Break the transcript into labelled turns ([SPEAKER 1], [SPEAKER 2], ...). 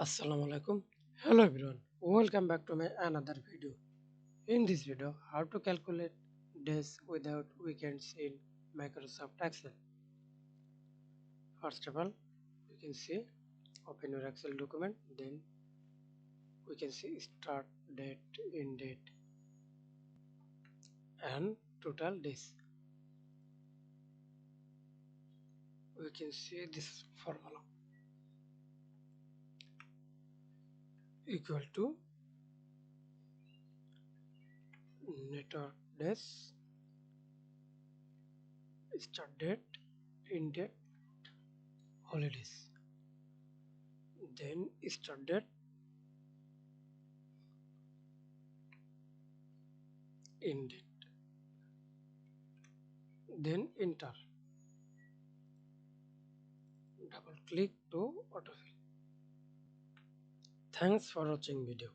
[SPEAKER 1] Assalamu alaikum. Hello everyone. Welcome back to my another video. In this video, how to calculate days without weekends in Microsoft Excel. First of all, you can see open your Excel document, then we can see start date, end date, and total days. We can see this formula equal to network days, start date, end date, holidays. Then start date, end date. Then enter. Double click to autofill. Thanks for watching video.